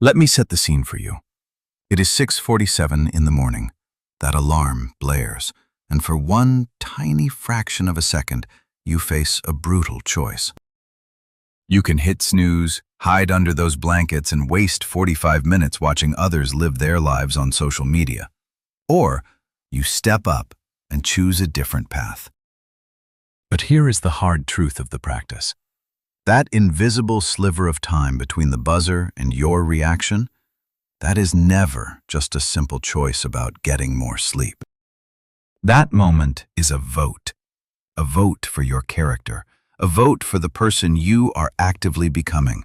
Let me set the scene for you. It is 6:47 in the morning. That alarm blares, and for one tiny fraction of a second, you face a brutal choice. You can hit snooze, hide under those blankets, and waste 45 minutes watching others live their lives on social media. Or you step up and choose a different path. But here is the hard truth of the practice. That invisible sliver of time between the buzzer and your reaction, that is never just a simple choice about getting more sleep. That moment is a vote for your character, a vote for the person you are actively becoming.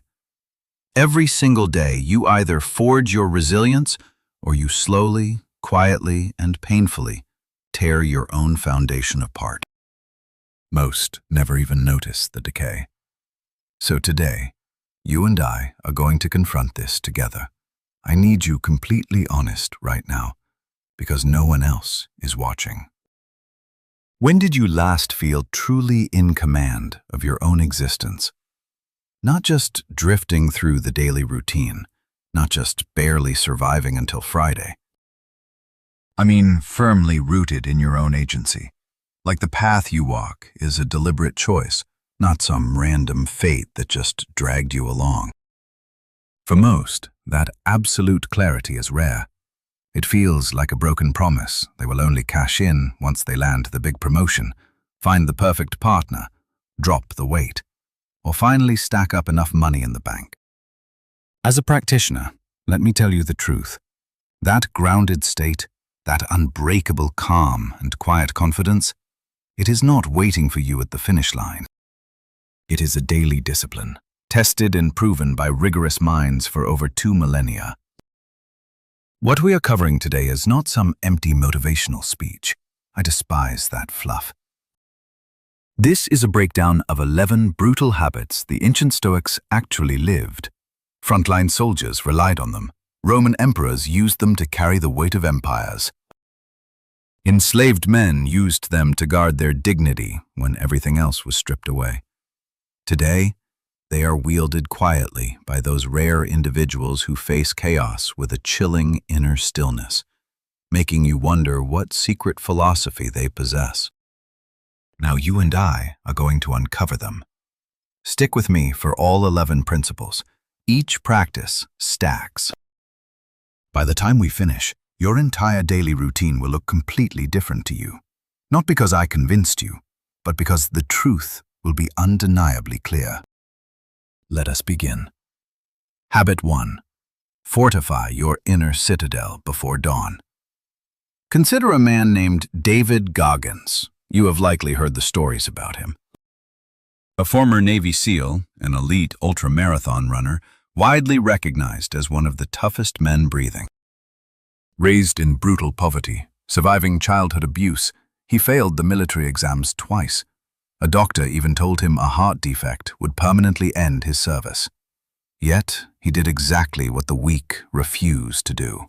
Every single day, you either forge your resilience or you slowly, quietly, and painfully tear your own foundation apart. Most never even notice the decay. So today, you and I are going to confront this together. I need you completely honest right now, because no one else is watching. When did you last feel truly in command of your own existence? Not just drifting through the daily routine, not just barely surviving until Friday. I mean, firmly rooted in your own agency. Like the path you walk is a deliberate choice, not some random fate that just dragged you along. For most, that absolute clarity is rare. It feels like a broken promise they will only cash in once they land the big promotion, find the perfect partner, drop the weight, or finally stack up enough money in the bank. As a practitioner, let me tell you the truth. That grounded state, that unbreakable calm and quiet confidence, it is not waiting for you at the finish line. It is a daily discipline, tested and proven by rigorous minds for over 2 millennia. What we are covering today is not some empty motivational speech. I despise that fluff. This is a breakdown of 11 brutal habits the ancient Stoics actually lived. Frontline soldiers relied on them. Roman emperors used them to carry the weight of empires. Enslaved men used them to guard their dignity when everything else was stripped away. Today, they are wielded quietly by those rare individuals who face chaos with a chilling inner stillness, making you wonder what secret philosophy they possess. Now you and I are going to uncover them. Stick with me for all 11 principles. Each practice stacks. By the time we finish, your entire daily routine will look completely different to you. Not because I convinced you, but because the truth will be undeniably clear. Let us begin. Habit 1. Fortify your inner citadel before dawn. Consider a man named David Goggins. You have likely heard the stories about him. A former Navy SEAL, an elite ultramarathon runner, widely recognized as one of the toughest men breathing. Raised in brutal poverty, surviving childhood abuse, he failed the military exams twice. A doctor even told him a heart defect would permanently end his service. Yet, he did exactly what the weak refuse to do.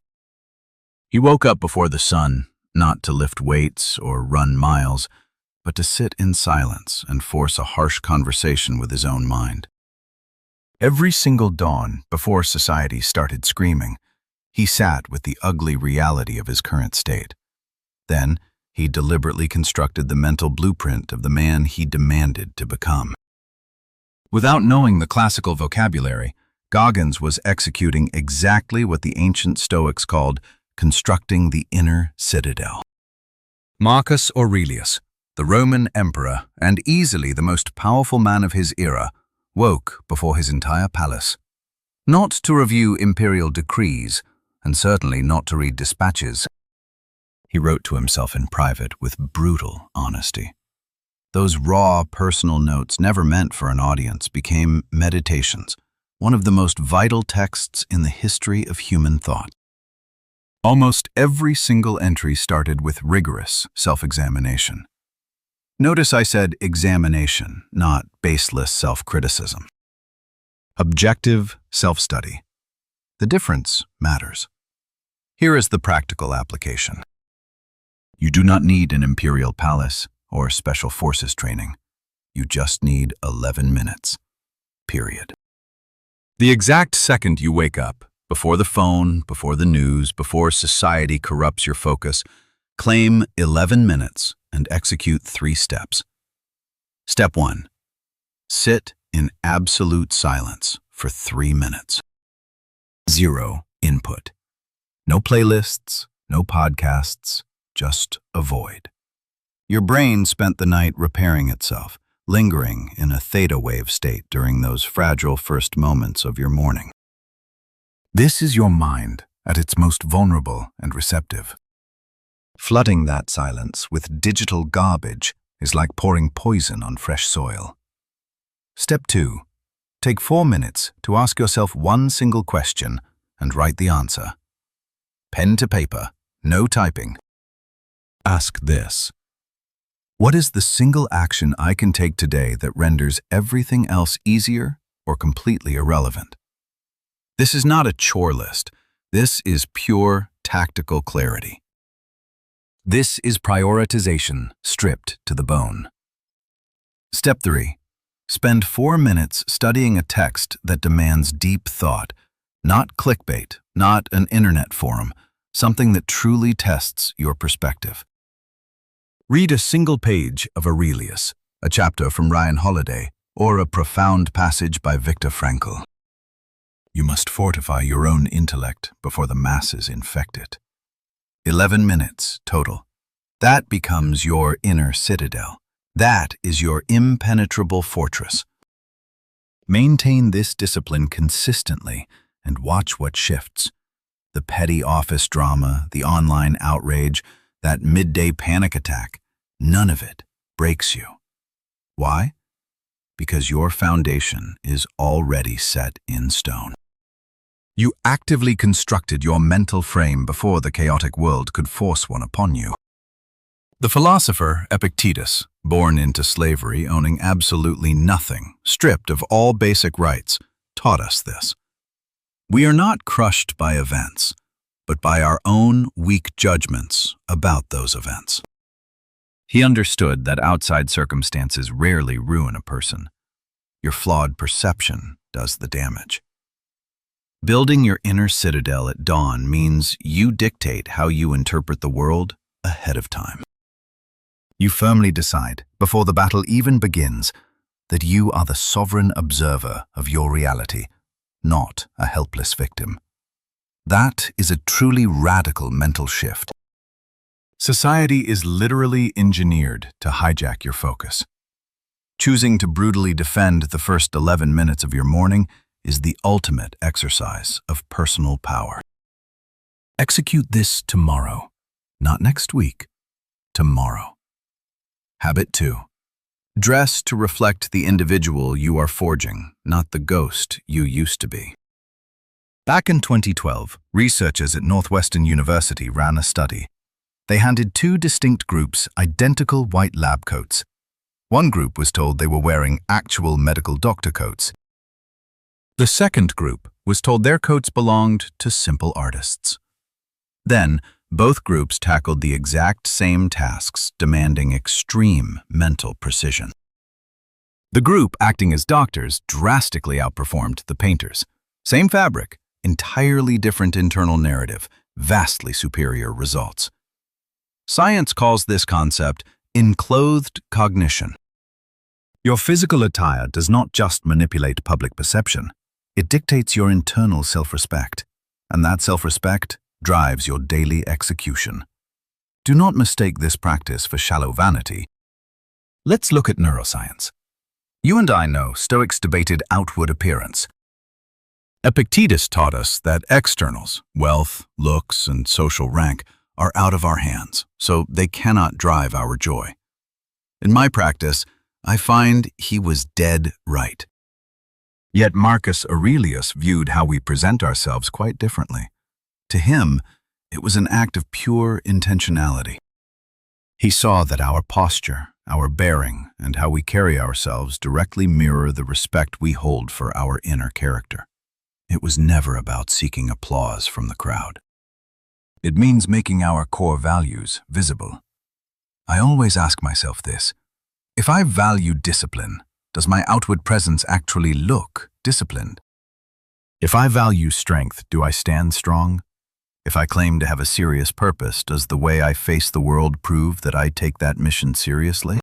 He woke up before the sun, not to lift weights or run miles, but to sit in silence and force a harsh conversation with his own mind. Every single dawn, before society started screaming, he sat with the ugly reality of his current state. Then, he deliberately constructed the mental blueprint of the man he demanded to become. Without knowing the classical vocabulary, Goggins was executing exactly what the ancient Stoics called constructing the inner citadel. Marcus Aurelius, the Roman emperor and easily the most powerful man of his era, woke before his entire palace. Not to review imperial decrees, and certainly not to read dispatches. He wrote to himself in private with brutal honesty. Those raw, personal notes, never meant for an audience, became meditations, one of the most vital texts in the history of human thought. Almost every single entry started with rigorous self-examination. Notice I said examination, not baseless self-criticism. Objective self-study. The difference matters. Here is the practical application. You do not need an imperial palace or special forces training. You just need 11 minutes. Period. The exact second you wake up, Before the phone, before the news, before society corrupts your focus, claim 11 minutes and execute 3 steps. Step 1. Sit in absolute silence for 3 minutes. 0 input. No playlists, no podcasts, just a void. Your brain spent the night repairing itself, lingering in a theta wave state during those fragile first moments of your morning. This is your mind at its most vulnerable and receptive. Flooding that silence with digital garbage is like pouring poison on fresh soil. Step 2. Take 4 minutes to ask yourself one single question and write the answer. Pen to paper, no typing. Ask this. What is the single action I can take today that renders everything else easier or completely irrelevant? This is not a chore list. This is pure tactical clarity. This is prioritization stripped to the bone. Step 3. Spend 4 minutes studying a text that demands deep thought, not clickbait, not an internet forum, something that truly tests your perspective. Read a single page of Aurelius, a chapter from Ryan Holiday, or a profound passage by Viktor Frankl. You must fortify your own intellect before the masses infect it. 11 minutes total. That becomes your inner citadel. That is your impenetrable fortress. Maintain this discipline consistently and watch what shifts. The petty office drama, the online outrage, that midday panic attack, none of it breaks you. Why? Because your foundation is already set in stone. You actively constructed your mental frame before the chaotic world could force one upon you. The philosopher Epictetus, born into slavery, owning absolutely nothing, stripped of all basic rights, taught us this. We are not crushed by events, but by our own weak judgments about those events. He understood that outside circumstances rarely ruin a person. Your flawed perception does the damage. Building your inner citadel at dawn means you dictate how you interpret the world ahead of time. You firmly decide, before the battle even begins, that you are the sovereign observer of your reality, not a helpless victim. That is a truly radical mental shift. Society is literally engineered to hijack your focus. Choosing to brutally defend the first 11 minutes of your morning is the ultimate exercise of personal power. Execute this tomorrow, not next week, tomorrow. Habit 2. Dress to reflect the individual you are forging, not the ghost you used to be. Back in 2012, researchers at Northwestern University ran a study. They handed 2 distinct groups identical white lab coats. One group was told they were wearing actual medical doctor coats. The second group was told their coats belonged to simple artists. Then, both groups tackled the exact same tasks, demanding extreme mental precision. The group acting as doctors drastically outperformed the painters. Same fabric, entirely different internal narrative, vastly superior results. Science calls this concept enclothed cognition. Your physical attire does not just manipulate public perception, it dictates your internal self-respect, and that self-respect drives your daily execution. Do not mistake this practice for shallow vanity. Let's look at neuroscience. You and I know Stoics debated outward appearance. Epictetus taught us that externals, wealth, looks, and social rank, are out of our hands, so they cannot drive our joy. In my practice, I find he was dead right. Yet Marcus Aurelius viewed how we present ourselves quite differently. To him, it was an act of pure intentionality. He saw that our posture, our bearing, and how we carry ourselves directly mirror the respect we hold for our inner character. It was never about seeking applause from the crowd. It means making our core values visible. I always ask myself this: if I value discipline, does my outward presence actually look disciplined? If I value strength, do I stand strong? If I claim to have a serious purpose, does the way I face the world prove that I take that mission seriously?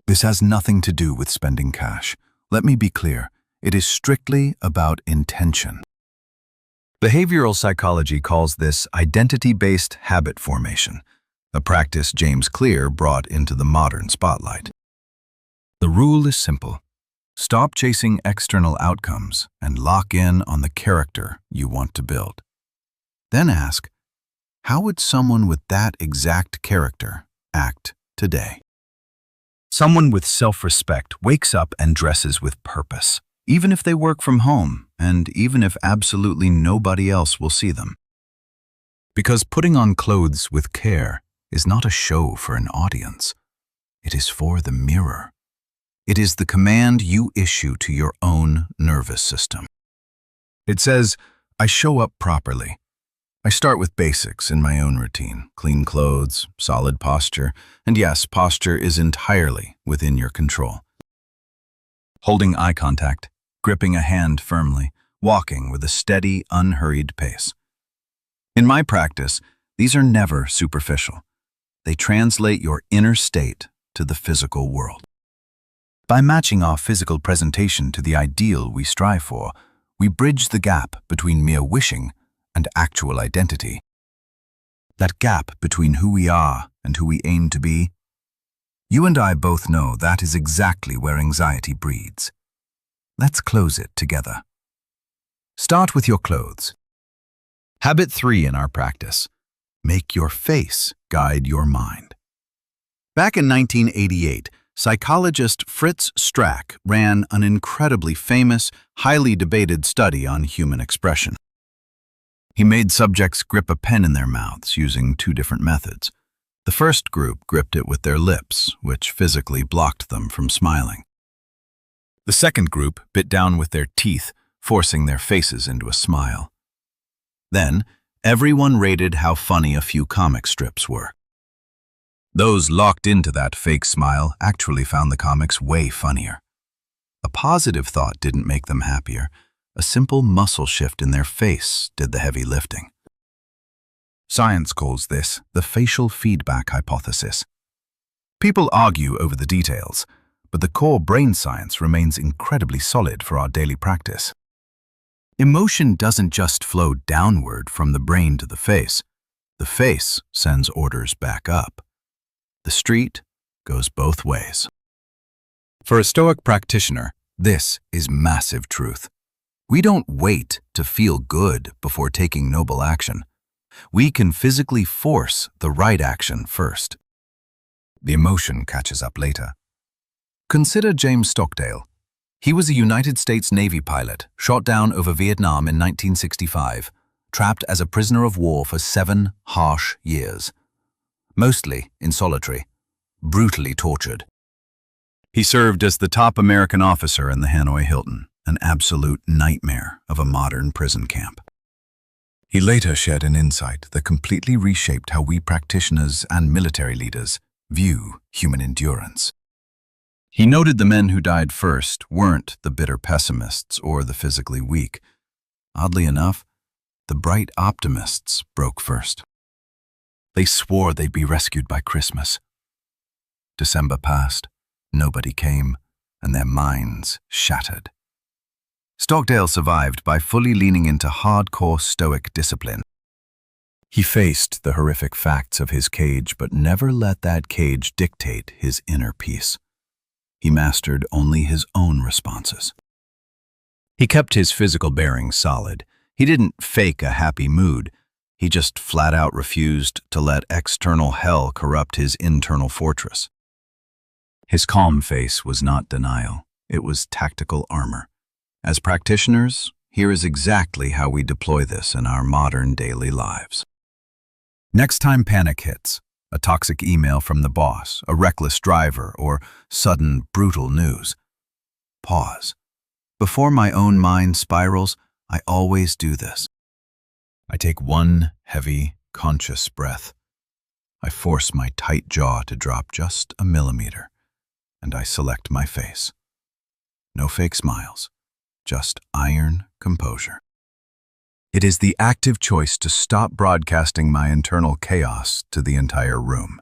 This has nothing to do with spending cash. Let me be clear, it is strictly about intention. Behavioral psychology calls this identity-based habit formation, a practice James Clear brought into the modern spotlight. The rule is simple. Stop chasing external outcomes and lock in on the character you want to build. Then ask, how would someone with that exact character act today? Someone with self-respect wakes up and dresses with purpose, even if they work from home and even if absolutely nobody else will see them. Because putting on clothes with care is not a show for an audience. It is for the mirror. It is the command you issue to your own nervous system. It says, I show up properly. I start with basics in my own routine, clean clothes, solid posture, and yes, posture is entirely within your control. Holding eye contact, gripping a hand firmly, walking with a steady, unhurried pace. In my practice, these are never superficial. They translate your inner state to the physical world. By matching our physical presentation to the ideal we strive for, we bridge the gap between mere wishing and actual identity. That gap between who we are and who we aim to be. You and I both know that is exactly where anxiety breeds. Let's close it together. Start with your clothes. Habit 3 in our practice. Make your face guide your mind. Back in 1988, psychologist Fritz Strack ran an incredibly famous, highly debated study on human expression. He made subjects grip a pen in their mouths using 2 different methods. The first group gripped it with their lips, which physically blocked them from smiling. The second group bit down with their teeth, forcing their faces into a smile. Then, everyone rated how funny a few comic strips were. Those locked into that fake smile actually found the comics way funnier. A positive thought didn't make them happier. A simple muscle shift in their face did the heavy lifting. Science calls this the facial feedback hypothesis. People argue over the details, but the core brain science remains incredibly solid for our daily practice. Emotion doesn't just flow downward from the brain to the face. The face sends orders back up. The street goes both ways. For a Stoic practitioner, this is massive truth. We don't wait to feel good before taking noble action. We can physically force the right action first. The emotion catches up later. Consider James Stockdale. He was a United States Navy pilot, shot down over Vietnam in 1965, trapped as a prisoner of war for 7 harsh years. Mostly in solitary, brutally tortured. He served as the top American officer in the Hanoi Hilton, an absolute nightmare of a modern prison camp. He later shared an insight that completely reshaped how we practitioners and military leaders view human endurance. He noted the men who died first weren't the bitter pessimists or the physically weak. Oddly enough, the bright optimists broke first. They swore they'd be rescued by Christmas. December passed, nobody came, and their minds shattered. Stockdale survived by fully leaning into hardcore Stoic discipline. He faced the horrific facts of his cage, but never let that cage dictate his inner peace. He mastered only his own responses. He kept his physical bearings solid. He didn't fake a happy mood. He just flat out refused to let external hell corrupt his internal fortress. His calm face was not denial. It was tactical armor. As practitioners, here is exactly how we deploy this in our modern daily lives. Next time panic hits, a toxic email from the boss, a reckless driver, or sudden, brutal news, pause. Before my own mind spirals, I always do this. I take one heavy, conscious breath. I force my tight jaw to drop just a millimeter, and I select my face. No fake smiles, just iron composure. It is the active choice to stop broadcasting my internal chaos to the entire room.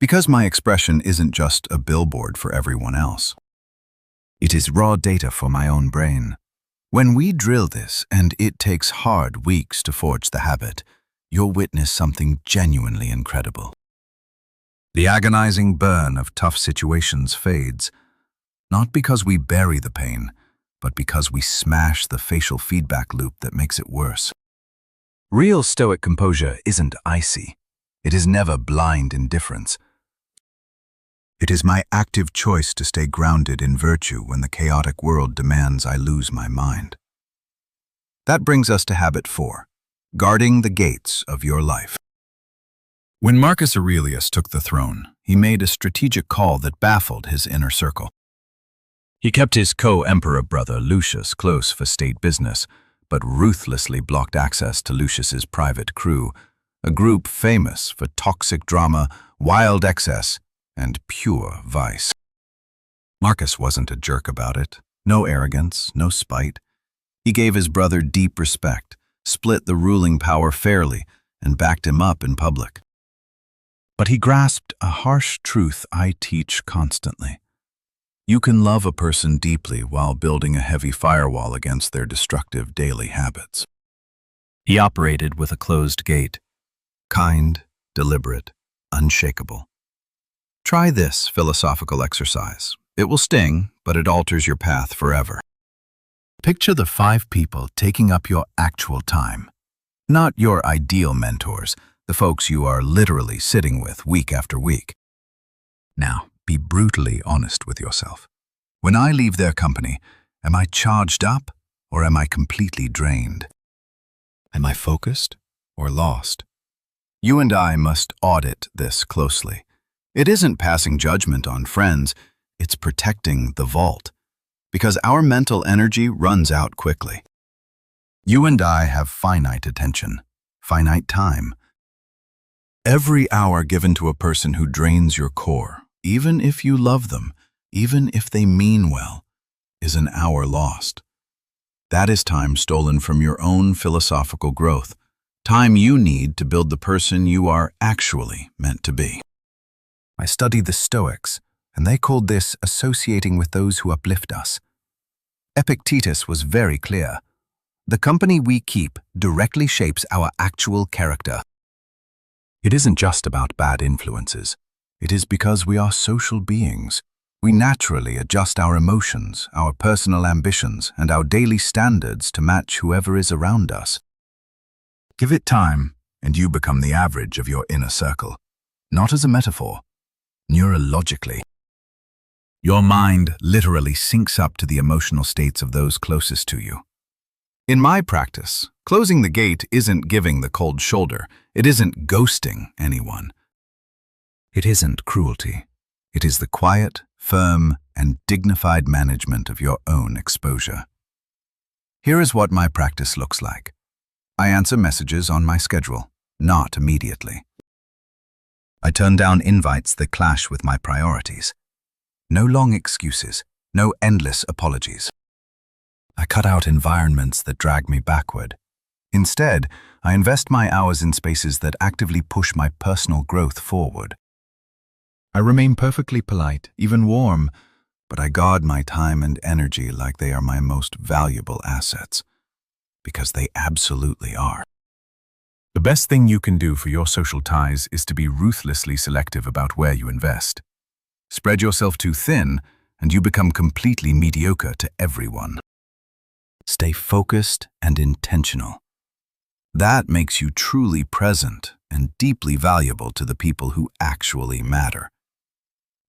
Because my expression isn't just a billboard for everyone else. It is raw data for my own brain. When we drill this, and it takes hard weeks to forge the habit, you'll witness something genuinely incredible. The agonizing burn of tough situations fades, not because we bury the pain, but because we smash the facial feedback loop that makes it worse. Real Stoic composure isn't icy. It is never blind indifference. It is my active choice to stay grounded in virtue when the chaotic world demands I lose my mind. That brings us to habit 4, guarding the gates of your life. When Marcus Aurelius took the throne, he made a strategic call that baffled his inner circle. He kept his co-emperor brother Lucius close for state business, but ruthlessly blocked access to Lucius's private crew, a group famous for toxic drama, wild excess, and pure vice. Marcus wasn't a jerk about it. No arrogance, no spite. He gave his brother deep respect, split the ruling power fairly, and backed him up in public. But he grasped a harsh truth I teach constantly. You can love a person deeply while building a heavy firewall against their destructive daily habits. He operated with a closed gate, kind, deliberate, unshakable. Try this philosophical exercise. It will sting, but it alters your path forever. Picture the 5 people taking up your actual time. Not your ideal mentors, the folks you are literally sitting with week after week. Now, be brutally honest with yourself. When I leave their company, am I charged up or am I completely drained? Am I focused or lost? You and I must audit this closely. It isn't passing judgment on friends, it's protecting the vault. Because our mental energy runs out quickly. You and I have finite attention, finite time. Every hour given to a person who drains your core, even if you love them, even if they mean well, is an hour lost. That is time stolen from your own philosophical growth, time you need to build the person you are actually meant to be. I studied the Stoics, and they called this associating with those who uplift us. Epictetus was very clear. The company we keep directly shapes our actual character. It isn't just about bad influences. It is because we are social beings. We naturally adjust our emotions, our personal ambitions, and our daily standards to match whoever is around us. Give it time, and you become the average of your inner circle. Not as a metaphor, neurologically. Your mind literally syncs up to the emotional states of those closest to you. In my practice, closing the gate isn't giving the cold shoulder. It isn't ghosting anyone. It isn't cruelty. It is the quiet, firm, and dignified management of your own exposure. Here is what my practice looks like. I answer messages on my schedule, not immediately. I turn down invites that clash with my priorities. No long excuses, no endless apologies. I cut out environments that drag me backward. Instead, I invest my hours in spaces that actively push my personal growth forward. I remain perfectly polite, even warm, but I guard my time and energy like they are my most valuable assets, because they absolutely are. The best thing you can do for your social ties is to be ruthlessly selective about where you invest. Spread yourself too thin, and you become completely mediocre to everyone. Stay focused and intentional. That makes you truly present and deeply valuable to the people who actually matter.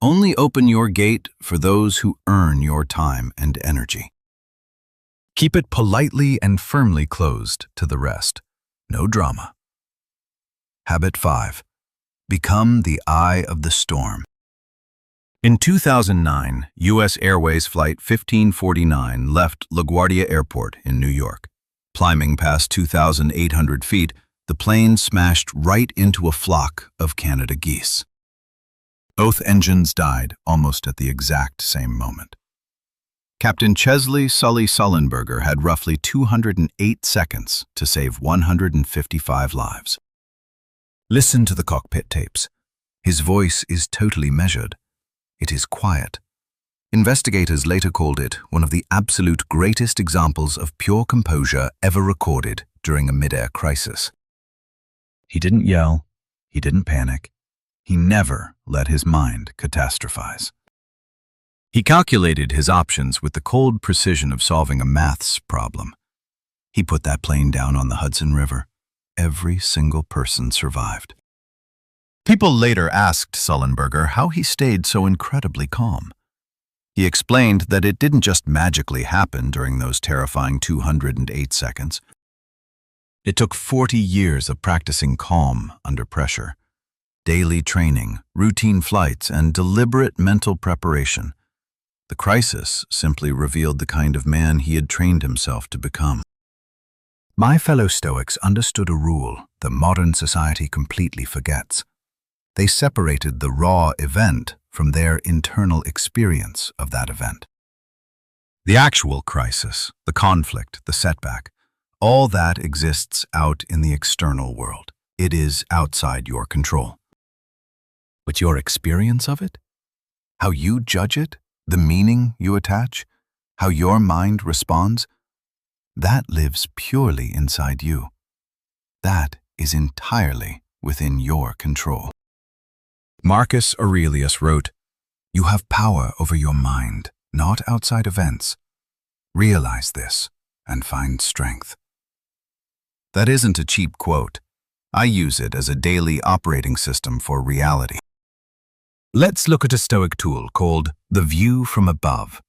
Only open your gate for those who earn your time and energy. Keep it politely and firmly closed to the rest. No drama. Habit 5. Become the eye of the storm. In 2009, U.S. Airways Flight 1549 left LaGuardia Airport in New York. Climbing past 2,800 feet, the plane smashed right into a flock of Canada geese. Both engines died almost at the exact same moment. Captain Chesley Sully Sullenberger had roughly 208 seconds to save 155 lives. Listen to the cockpit tapes. His voice is totally measured. It is quiet. Investigators later called it one of the absolute greatest examples of pure composure ever recorded during a mid-air crisis. He didn't yell. He didn't panic. He never let his mind catastrophize. He calculated his options with the cold precision of solving a maths problem. He put that plane down on the Hudson River. Every single person survived. People later asked Sullenberger how he stayed so incredibly calm. He explained that it didn't just magically happen during those terrifying 208 seconds. It took 40 years of practicing calm under pressure, daily training, routine flights, and deliberate mental preparation. The crisis simply revealed the kind of man he had trained himself to become. My fellow Stoics understood a rule that modern society completely forgets. They separated the raw event from their internal experience of that event. The actual crisis, the conflict, the setback, all that exists out in the external world. It is outside your control. But your experience of it, how you judge it, the meaning you attach, how your mind responds, that lives purely inside you. That is entirely within your control. Marcus Aurelius wrote, "You have power over your mind, not outside events. Realize this and find strength." That isn't a cheap quote. I use it as a daily operating system for reality. Let's look at a Stoic tool called the view from above.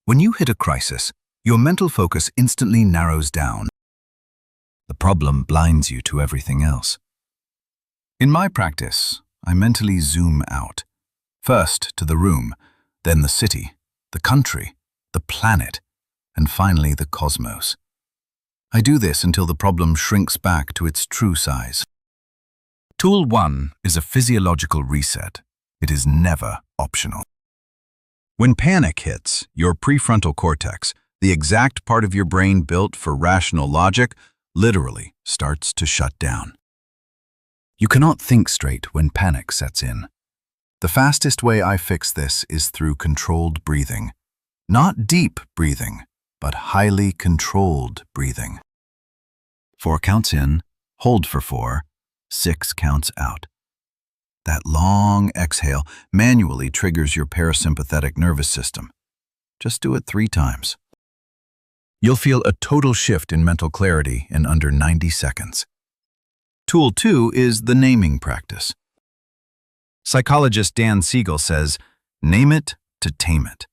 When you hit a crisis, your mental focus instantly narrows down. The problem blinds you to everything else. In my practice, I mentally zoom out. First to the room, then the city, the country, the planet, and finally the cosmos. I do this until the problem shrinks back to its true size. Tool 1 is a physiological reset. It is never optional. When panic hits, your prefrontal cortex, the exact part of your brain built for rational logic, literally starts to shut down. You cannot think straight when panic sets in. The fastest way I fix this is through controlled breathing. Not deep breathing, but highly controlled breathing. 4 counts in, hold for 4, 6 counts out. That long exhale manually triggers your parasympathetic nervous system. Just do it 3 times. You'll feel a total shift in mental clarity in under 90 seconds. Tool 2 is the naming practice. Psychologist Dan Siegel says, "Name it to tame it."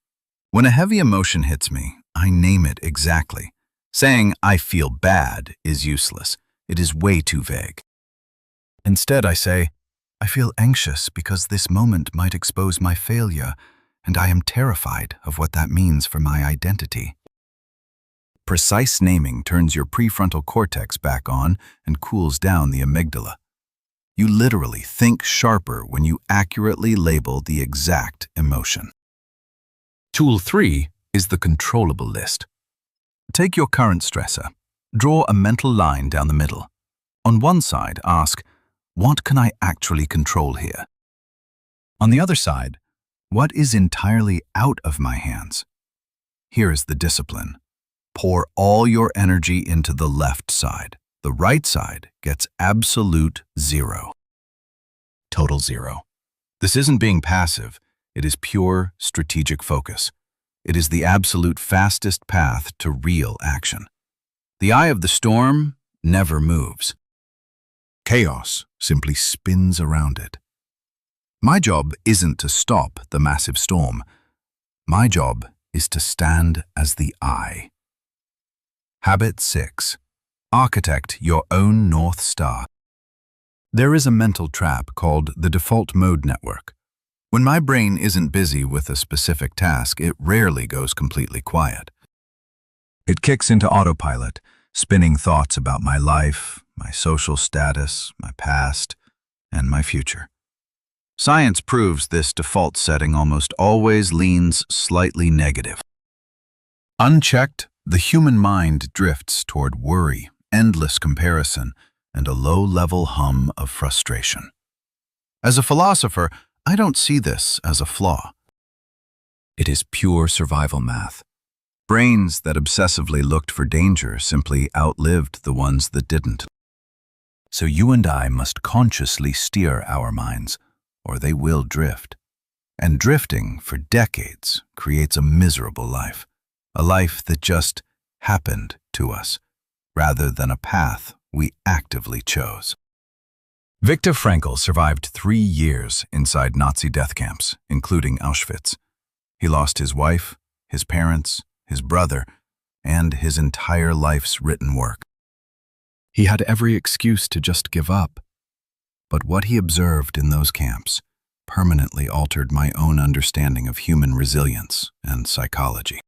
When a heavy emotion hits me, I name it exactly. Saying "I feel bad" is useless. It is way too vague. Instead, I say, "I feel anxious because this moment might expose my failure, and I am terrified of what that means for my identity." Precise naming turns your prefrontal cortex back on and cools down the amygdala. You literally think sharper when you accurately label the exact emotion. Tool 3 is the controllable list. Take your current stressor. Draw a mental line down the middle. On one side, ask, what can I actually control here? On the other side, what is entirely out of my hands? Here is the discipline. Pour all your energy into the left side. The right side gets absolute 0. Total 0. This isn't being passive. It is pure strategic focus. It is the absolute fastest path to real action. The eye of the storm never moves. Chaos simply spins around it. My job isn't to stop the massive storm. My job is to stand as the eye. Habit 6. Architect your own North Star. There is a mental trap called the default mode network. When my brain isn't busy with a specific task, it rarely goes completely quiet. It kicks into autopilot, spinning thoughts about my life, my social status, my past, and my future. Science proves this default setting almost always leans slightly negative. Unchecked, the human mind drifts toward worry, endless comparison, and a low-level hum of frustration. As a philosopher, I don't see this as a flaw. It is pure survival math. Brains that obsessively looked for danger simply outlived the ones that didn't. So you and I must consciously steer our minds, or they will drift. And drifting for decades creates a miserable life, a life that just happened to us, rather than a path we actively chose. Viktor Frankl survived 3 years inside Nazi death camps, including Auschwitz. He lost his wife, his parents, his brother, and his entire life's written work. He had every excuse to just give up. But what he observed in those camps permanently altered my own understanding of human resilience and psychology.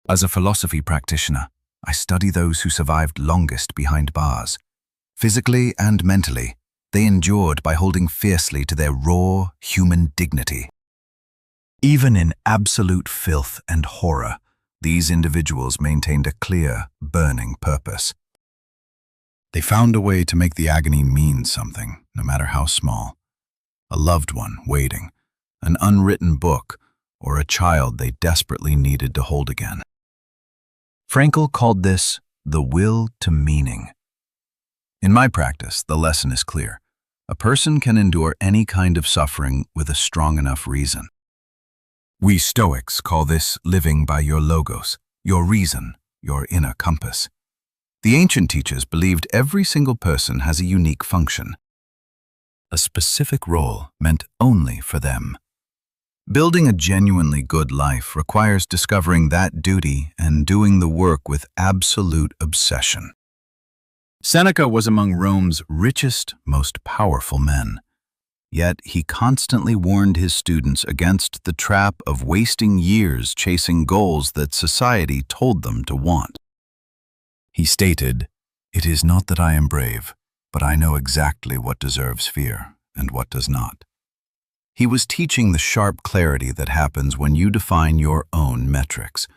As a philosophy practitioner, I study those who survived longest behind bars. Physically and mentally, they endured by holding fiercely to their raw human dignity. Even in absolute filth and horror, these individuals maintained a clear, burning purpose. They found a way to make the agony mean something, no matter how small. A loved one waiting, an unwritten book, or a child they desperately needed to hold again. Frankl called this the will to meaning. In my practice, the lesson is clear. A person can endure any kind of suffering with a strong enough reason. We Stoics call this living by your logos, your reason, your inner compass. The ancient teachers believed every single person has a unique function, a specific role meant only for them. Building a genuinely good life requires discovering that duty and doing the work with absolute obsession. Seneca was among Rome's richest, most powerful men. Yet he constantly warned his students against the trap of wasting years chasing goals that society told them to want. He stated, "It is not that I am brave, but I know exactly what deserves fear and what does not." He was teaching the sharp clarity that happens when you define your own metrics.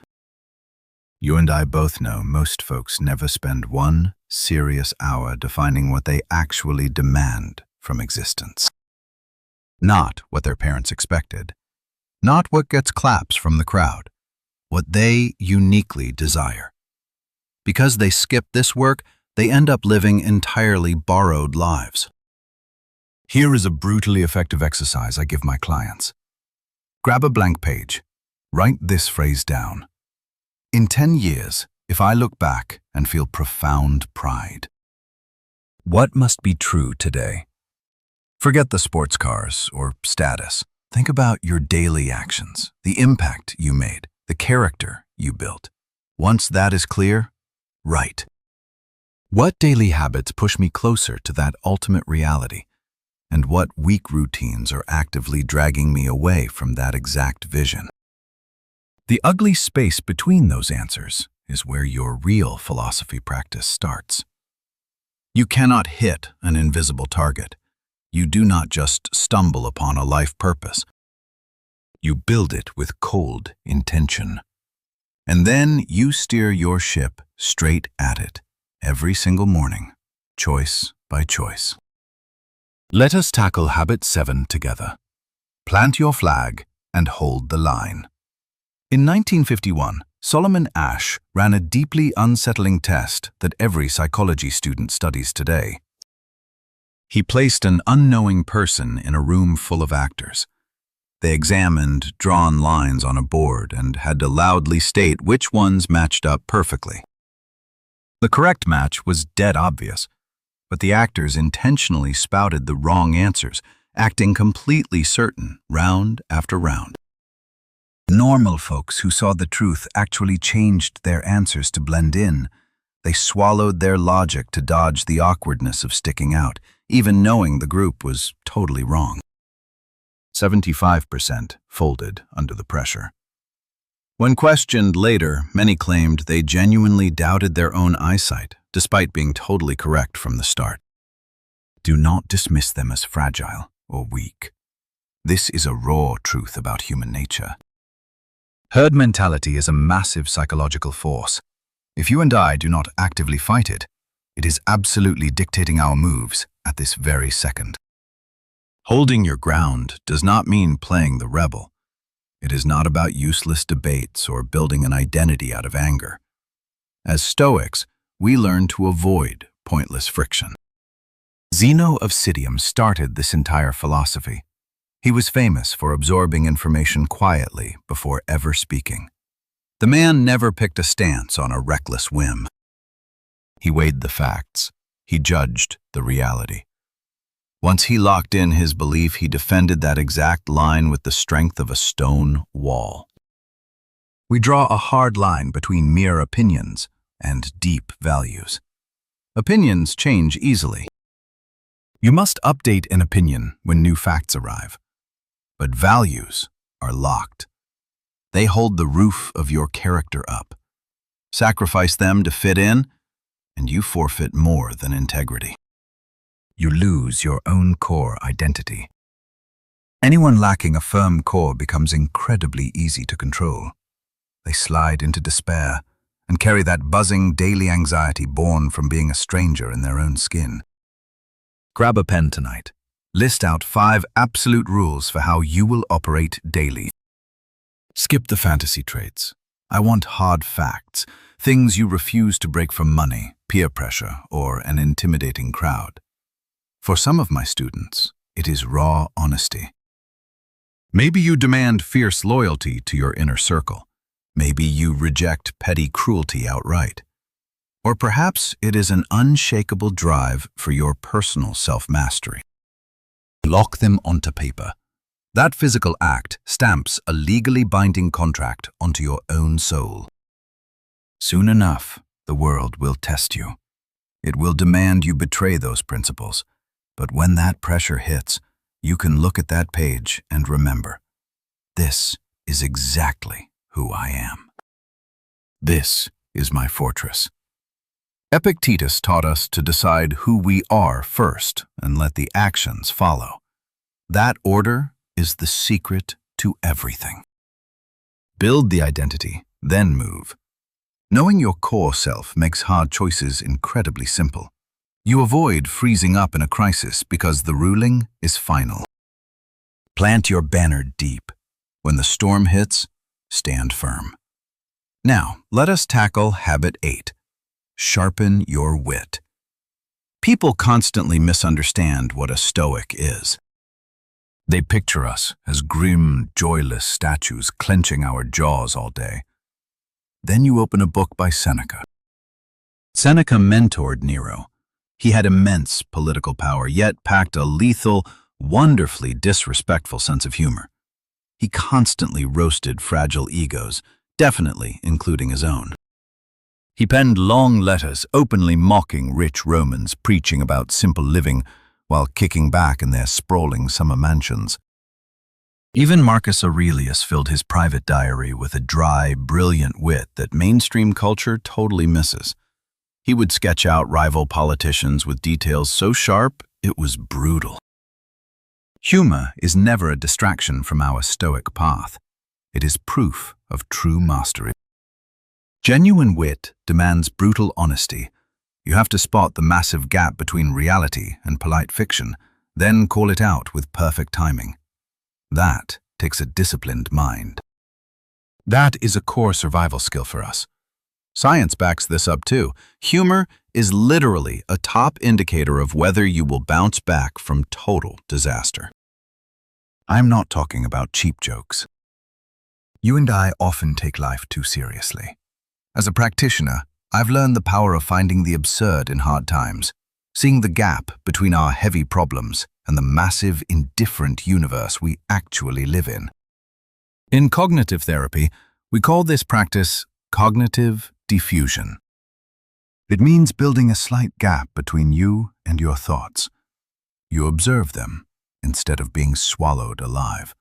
You and I both know most folks never spend one serious hour defining what they actually demand from existence. Not what their parents expected, not what gets claps from the crowd, what they uniquely desire. Because they skip this work, they end up living entirely borrowed lives. Here is a brutally effective exercise I give my clients. Grab a blank page. Write this phrase down. In 10 years, if I look back and feel profound pride, what must be true today? Forget the sports cars or status. Think about your daily actions, the impact you made, the character you built. Once that is clear, write. What daily habits push me closer to that ultimate reality? And what weak routines are actively dragging me away from that exact vision? The ugly space between those answers is where your real philosophy practice starts. You cannot hit an invisible target. You do not just stumble upon a life purpose. You build it with cold intention. And then you steer your ship straight at it every single morning, choice by choice. Let us tackle habit 7 together. Plant your flag and hold the line. In 1951, Solomon Asch ran a deeply unsettling test that every psychology student studies today. He placed an unknowing person in a room full of actors. They examined drawn lines on a board and had to loudly state which ones matched up perfectly. The correct match was dead obvious, but the actors intentionally spouted the wrong answers, acting completely certain round after round. Normal folks who saw the truth actually changed their answers to blend in. They swallowed their logic to dodge the awkwardness of sticking out, even knowing the group was totally wrong. 75% folded under the pressure. When questioned later, many claimed they genuinely doubted their own eyesight, despite being totally correct from the start. Do not dismiss them as fragile or weak. This is a raw truth about human nature. Herd mentality is a massive psychological force. If you and I do not actively fight it, it is absolutely dictating our moves at this very second. Holding your ground does not mean playing the rebel. It is not about useless debates or building an identity out of anger. As Stoics, we learn to avoid pointless friction. Zeno of Citium started this entire philosophy. He was famous for absorbing information quietly before ever speaking. The man never picked a stance on a reckless whim. He weighed the facts. He judged the reality. Once he locked in his belief, he defended that exact line with the strength of a stone wall. We draw a hard line between mere opinions and deep values. Opinions change easily. You must update an opinion when new facts arrive. But values are locked. They hold the roof of your character up. Sacrifice them to fit in, and you forfeit more than integrity. You lose your own core identity. Anyone lacking a firm core becomes incredibly easy to control. They slide into despair and carry that buzzing daily anxiety born from being a stranger in their own skin. Grab a pen tonight. List out 5 absolute rules for how you will operate daily. Skip the fantasy traits. I want hard facts, things you refuse to break from money, peer pressure, or an intimidating crowd. For some of my students, it is raw honesty. Maybe you demand fierce loyalty to your inner circle. Maybe you reject petty cruelty outright. Or perhaps it is an unshakable drive for your personal self-mastery. Lock them onto paper. That physical act stamps a legally binding contract onto your own soul. Soon enough, the world will test you. It will demand you betray those principles. But when that pressure hits, you can look at that page and remember, this is exactly who I am. This is my fortress. Epictetus taught us to decide who we are first and let the actions follow. That order is the secret to everything. Build the identity, then move. Knowing your core self makes hard choices incredibly simple. You avoid freezing up in a crisis because the ruling is final. Plant your banner deep. When the storm hits, stand firm. Now, let us tackle habit 8. Sharpen your wit. People constantly misunderstand what a Stoic is. They picture us as grim, joyless statues clenching our jaws all day. Then you open a book by Seneca. Seneca mentored Nero. He had immense political power, yet packed a lethal, wonderfully disrespectful sense of humor. He constantly roasted fragile egos, definitely including his own. He penned long letters openly mocking rich Romans preaching about simple living while kicking back in their sprawling summer mansions. Even Marcus Aurelius filled his private diary with a dry, brilliant wit that mainstream culture totally misses. He would sketch out rival politicians with details so sharp it was brutal. Humor is never a distraction from our Stoic path. It is proof of true mastery. Genuine wit demands brutal honesty. You have to spot the massive gap between reality and polite fiction, then call it out with perfect timing. That takes a disciplined mind. That is a core survival skill for us. Science backs this up too. Humor is literally a top indicator of whether you will bounce back from total disaster. I'm not talking about cheap jokes. You and I often take life too seriously. As a practitioner, I've learned the power of finding the absurd in hard times, seeing the gap between our heavy problems and the massive, indifferent universe we actually live in. In cognitive therapy, we call this practice cognitive diffusion. It means building a slight gap between you and your thoughts. You observe them instead of being swallowed alive.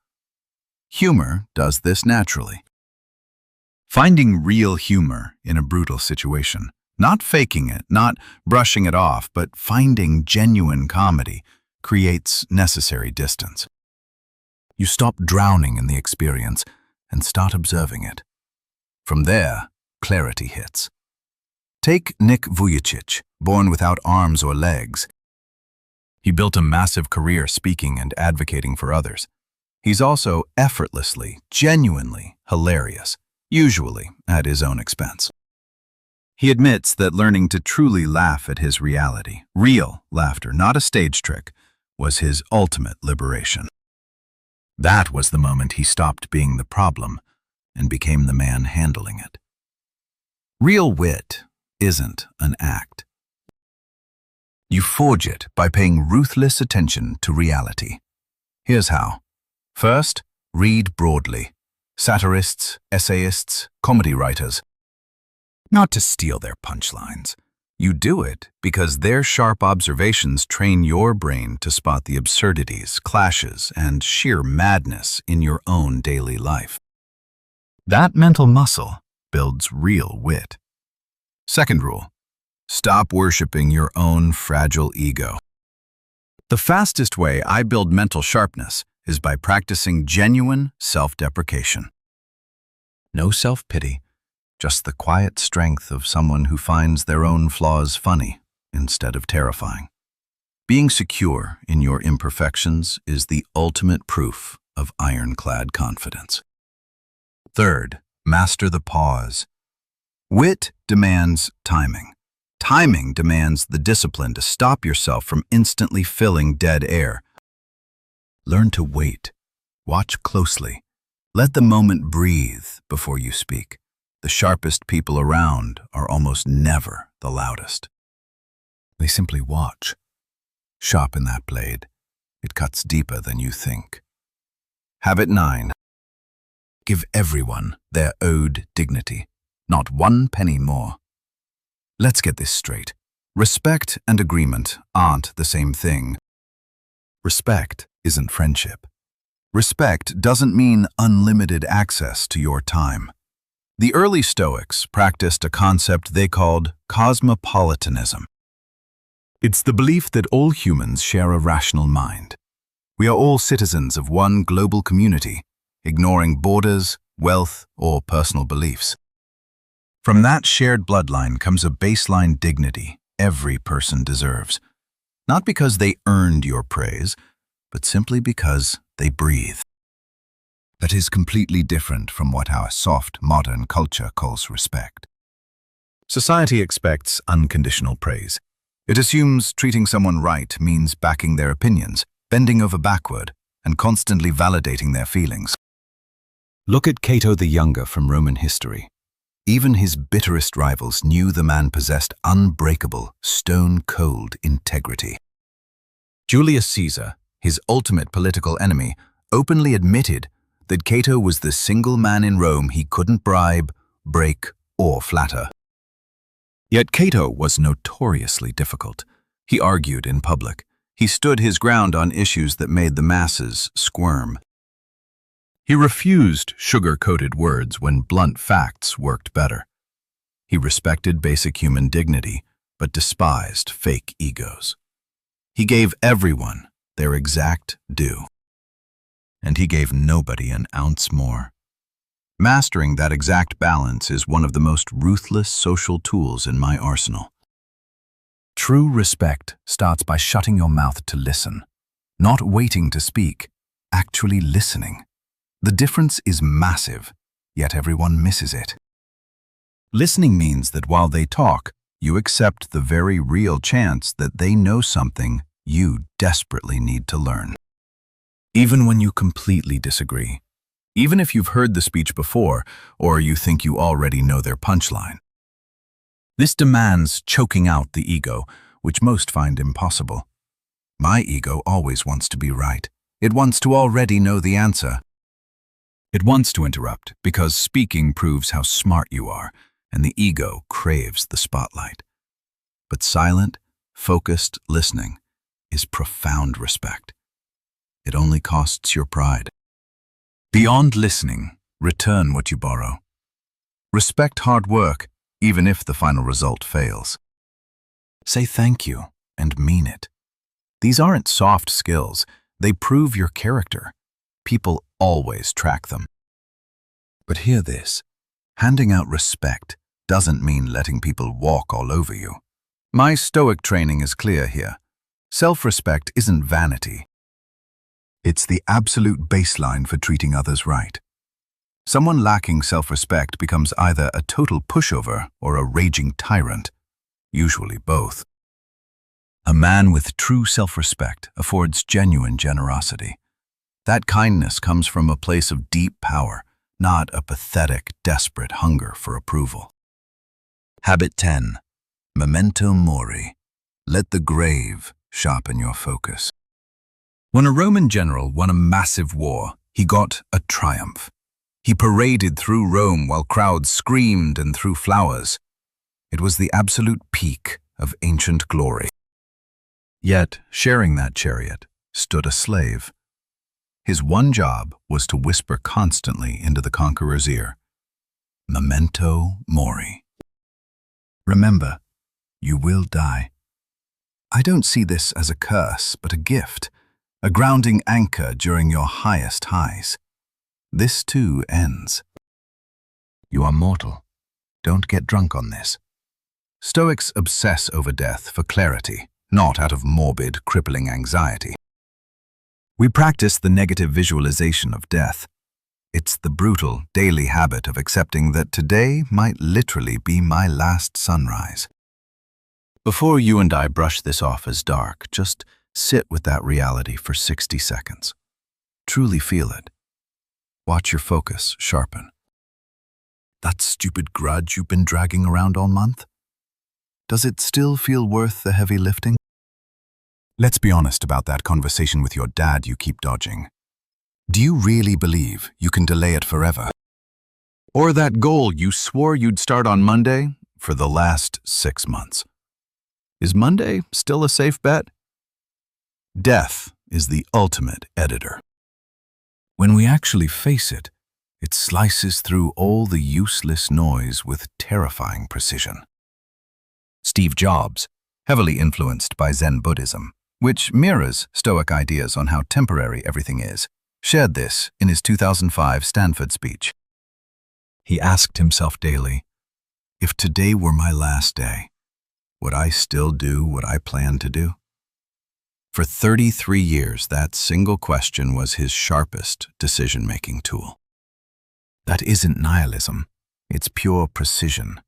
Humor does this naturally. Finding real humor in a brutal situation, not faking it, not brushing it off, but finding genuine comedy creates necessary distance. You stop drowning in the experience and start observing it. From there, clarity hits. Take Nick Vujicic, born without arms or legs. He built a massive career speaking and advocating for others. He's also effortlessly, genuinely hilarious, usually at his own expense. He admits that learning to truly laugh at his reality, real laughter, not a stage trick, was his ultimate liberation. That was the moment he stopped being the problem and became the man handling it. Real wit isn't an act. You forge it by paying ruthless attention to reality. Here's how. First, read broadly. Satirists, essayists, comedy writers. Not to steal their punchlines. You do it because their sharp observations train your brain to spot the absurdities, clashes, and sheer madness in your own daily life. That mental muscle builds real wit. Second rule, stop worshiping your own fragile ego. The fastest way I build mental sharpness is by practicing genuine self-deprecation. No self-pity, just the quiet strength of someone who finds their own flaws funny instead of terrifying. Being secure in your imperfections is the ultimate proof of ironclad confidence. Third, master the pause. Wit demands timing. Timing demands the discipline to stop yourself from instantly filling dead air. Learn to wait. Watch closely. Let the moment breathe before you speak. The sharpest people around are almost never the loudest. They simply watch. Sharpen that blade. It cuts deeper than you think. Habit 9. Give everyone their owed dignity. Not one penny more. Let's get this straight. Respect and agreement aren't the same thing. Respect isn't friendship. Respect doesn't mean unlimited access to your time. The early Stoics practiced a concept they called cosmopolitanism. It's the belief that all humans share a rational mind. We are all citizens of one global community, ignoring borders, wealth, or personal beliefs. From that shared bloodline comes a baseline dignity every person deserves, not because they earned your praise, but simply because they breathe. That is completely different from what our soft, modern culture calls respect. Society expects unconditional praise. It assumes treating someone right means backing their opinions, bending over backward, and constantly validating their feelings. Look at Cato the Younger from Roman history. Even his bitterest rivals knew the man possessed unbreakable, stone-cold integrity. Julius Caesar, his ultimate political enemy, openly admitted that Cato was the single man in Rome he couldn't bribe, break, or flatter. Yet Cato was notoriously difficult. He argued in public. He stood his ground on issues that made the masses squirm. He refused sugar-coated words when blunt facts worked better. He respected basic human dignity, but despised fake egos. He gave everyone their exact due. And he gave nobody an ounce more. Mastering that exact balance is one of the most ruthless social tools in my arsenal. True respect starts by shutting your mouth to listen, not waiting to speak, actually listening. The difference is massive, yet everyone misses it. Listening means that while they talk, you accept the very real chance that they know something you desperately need to learn. Even when you completely disagree, even if you've heard the speech before or you think you already know their punchline. This demands choking out the ego, which most find impossible. My ego always wants to be right. It wants to already know the answer. It wants to interrupt because speaking proves how smart you are, and the ego craves the spotlight. But silent, focused listening is profound respect. It only costs your pride. Beyond listening, return what you borrow. Respect hard work, even if the final result fails. Say thank you and mean it. These aren't soft skills. They prove your character. People always track them. But hear this. Handing out respect doesn't mean letting people walk all over you. My Stoic training is clear here. Self-respect isn't vanity. It's the absolute baseline for treating others right. Someone lacking self-respect becomes either a total pushover or a raging tyrant, usually both. A man with true self-respect affords genuine generosity. That kindness comes from a place of deep power, not a pathetic, desperate hunger for approval. Habit 10. Memento mori. Let the grave sharpen your focus. When a Roman general won a massive war, he got a triumph. He paraded through Rome while crowds screamed and threw flowers. It was the absolute peak of ancient glory. Yet, sharing that chariot stood a slave. His one job was to whisper constantly into the conqueror's ear, Memento mori. Remember, you will die. I don't see this as a curse, but a gift, a grounding anchor during your highest highs. This too ends. You are mortal. Don't get drunk on this. Stoics obsess over death for clarity, not out of morbid, crippling anxiety. We practice the negative visualization of death. It's the brutal, daily habit of accepting that today might literally be my last sunrise. Before you and I brush this off as dark, just sit with that reality for 60 seconds. Truly feel it. Watch your focus sharpen. That stupid grudge you've been dragging around all month? Does it still feel worth the heavy lifting? Let's be honest about that conversation with your dad you keep dodging. Do you really believe you can delay it forever? Or that goal you swore you'd start on Monday for the last 6 months? Is Monday still a safe bet? Death is the ultimate editor. When we actually face it, it slices through all the useless noise with terrifying precision. Steve Jobs, heavily influenced by Zen Buddhism, which mirrors Stoic ideas on how temporary everything is, shared this in his 2005 Stanford speech. He asked himself daily, if today were my last day, would I still do what I planned to do? For 33 years, that single question was his sharpest decision-making tool. That isn't nihilism, it's pure precision.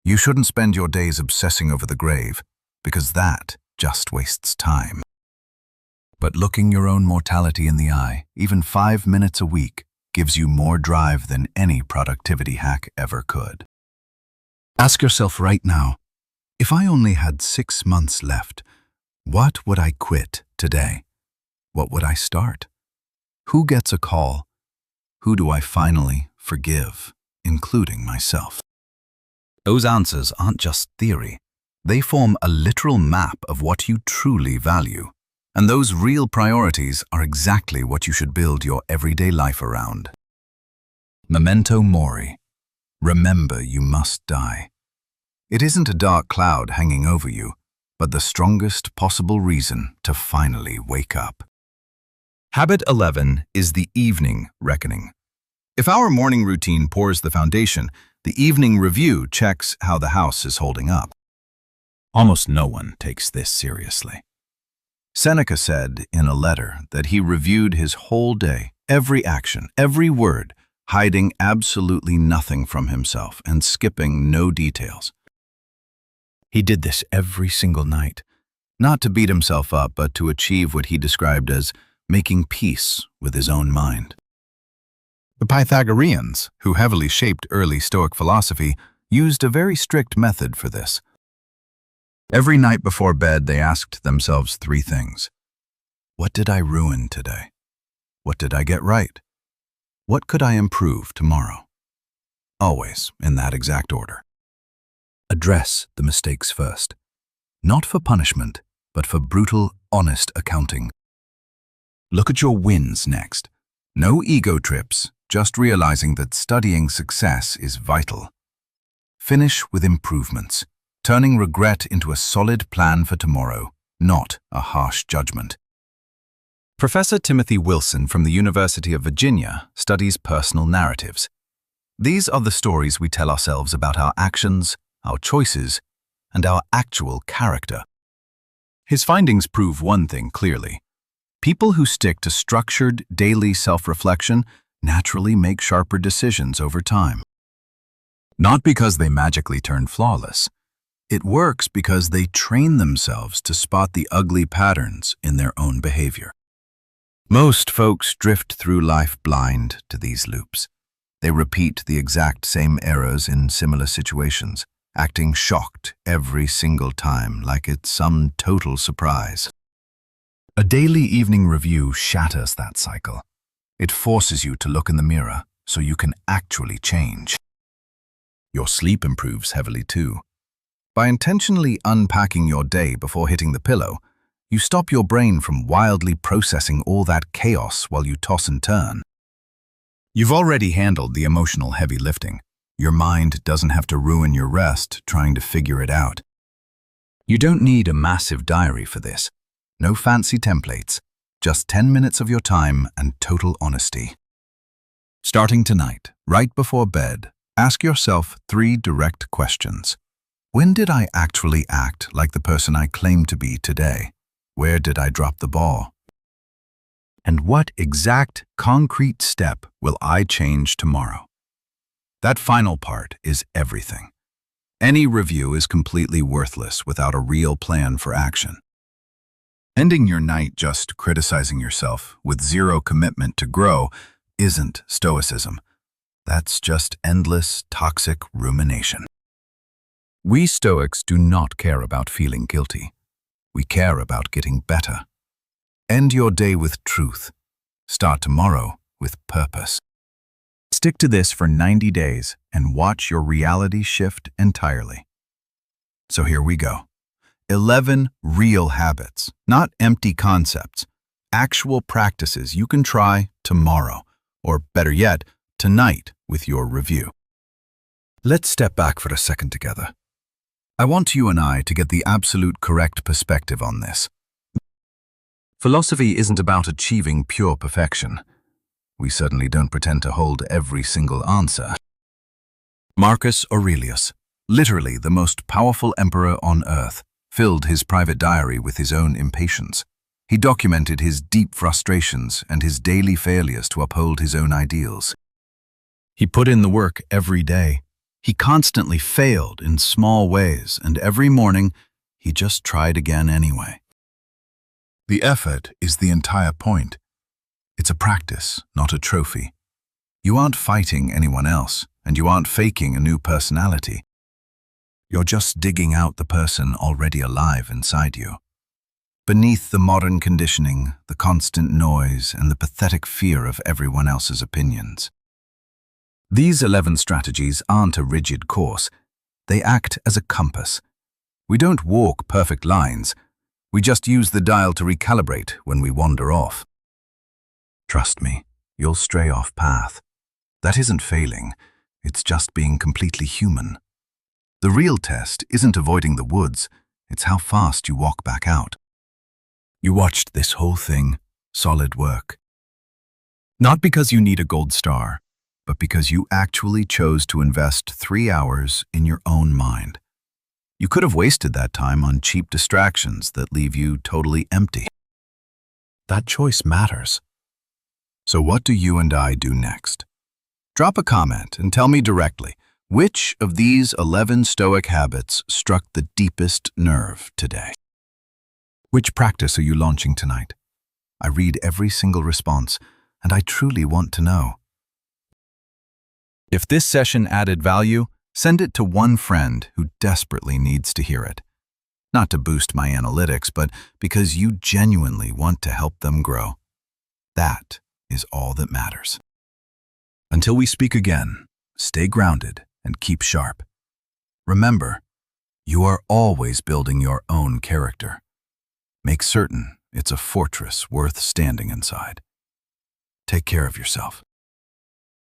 You shouldn't spend your days obsessing over the grave, because that just wastes time. But looking your own mortality in the eye, even 5 minutes a week, gives you more drive than any productivity hack ever could. Ask yourself right now, if I only had 6 months left, what would I quit today? What would I start? Who gets a call? Who do I finally forgive, including myself? Those answers aren't just theory. They form a literal map of what you truly value. And those real priorities are exactly what you should build your everyday life around. Memento mori. Remember you must die. It isn't a dark cloud hanging over you, but the strongest possible reason to finally wake up. Habit 11 is the evening reckoning. If our morning routine pours the foundation, the evening review checks how the house is holding up. Almost no one takes this seriously. Seneca said in a letter that he reviewed his whole day, every action, every word, hiding absolutely nothing from himself and skipping no details. He did this every single night, not to beat himself up, but to achieve what he described as making peace with his own mind. The Pythagoreans, who heavily shaped early Stoic philosophy, used a very strict method for this. Every night before bed, they asked themselves 3 things. What did I ruin today? What did I get right? What could I improve tomorrow? Always in that exact order. Address the mistakes first. Not for punishment, but for brutal, honest accounting. Look at your wins next. No ego trips, just realizing that studying success is vital. Finish with improvements, turning regret into a solid plan for tomorrow, not a harsh judgment. Professor Timothy Wilson from the University of Virginia studies personal narratives. These are the stories we tell ourselves about our actions, our choices, and our actual character. His findings prove one thing clearly. People who stick to structured, daily self-reflection naturally make sharper decisions over time. Not because they magically turn flawless. It works because they train themselves to spot the ugly patterns in their own behavior. Most folks drift through life blind to these loops. They repeat the exact same errors in similar situations, acting shocked every single time like it's some total surprise. A daily evening review shatters that cycle. It forces you to look in the mirror so you can actually change. Your sleep improves heavily too. By intentionally unpacking your day before hitting the pillow, you stop your brain from wildly processing all that chaos while you toss and turn. You've already handled the emotional heavy lifting. Your mind doesn't have to ruin your rest trying to figure it out. You don't need a massive diary for this. No fancy templates, just 10 minutes of your time and total honesty. Starting tonight, right before bed, ask yourself 3 direct questions. When did I actually act like the person I claim to be today? Where did I drop the ball? And what exact, concrete step will I change tomorrow? That final part is everything. Any review is completely worthless without a real plan for action. Ending your night just criticizing yourself with zero commitment to grow isn't stoicism. That's just endless, toxic rumination. We Stoics do not care about feeling guilty. We care about getting better. End your day with truth. Start tomorrow with purpose. Stick to this for 90 days and watch your reality shift entirely. So here we go. 11 real habits, not empty concepts. Actual practices you can try tomorrow, or better yet, tonight with your review. Let's step back for a second together. I want you and I to get the absolute correct perspective on this. Philosophy isn't about achieving pure perfection. We certainly don't pretend to hold every single answer. Marcus Aurelius, literally the most powerful emperor on earth, filled his private diary with his own impatience. He documented his deep frustrations and his daily failures to uphold his own ideals. He put in the work every day. He constantly failed in small ways, and every morning he just tried again anyway. The effort is the entire point. It's a practice, not a trophy. You aren't fighting anyone else, and you aren't faking a new personality. You're just digging out the person already alive inside you. Beneath the modern conditioning, the constant noise, and the pathetic fear of everyone else's opinions. These 11 strategies aren't a rigid course. They act as a compass. We don't walk perfect lines. We just use the dial to recalibrate when we wander off. Trust me, you'll stray off path. That isn't failing. It's just being completely human. The real test isn't avoiding the woods. It's how fast you walk back out. You watched this whole thing, solid work. Not because you need a gold star, but because you actually chose to invest 3 hours in your own mind. You could have wasted that time on cheap distractions that leave you totally empty. That choice matters. So what do you and I do next? Drop a comment and tell me directly, which of these 11 Stoic habits struck the deepest nerve today? Which practice are you launching tonight? I read every single response, and I truly want to know. If this session added value, send it to one friend who desperately needs to hear it. Not to boost my analytics, but because you genuinely want to help them grow. That is all that matters. Until we speak again, stay grounded and keep sharp. Remember, you are always building your own character. Make certain it's a fortress worth standing inside. Take care of yourself.